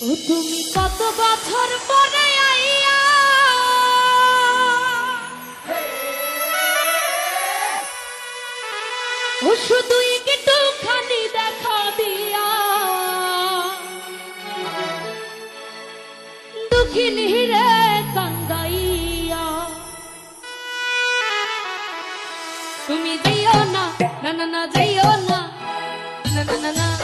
ও তুমি কত বছর পরে আইয়া ও শুধু একটুখানি দেখা দিয়া দুঃখিনী রে কান্দাইয়া তুমি যাইও না না না না যাইও না না না না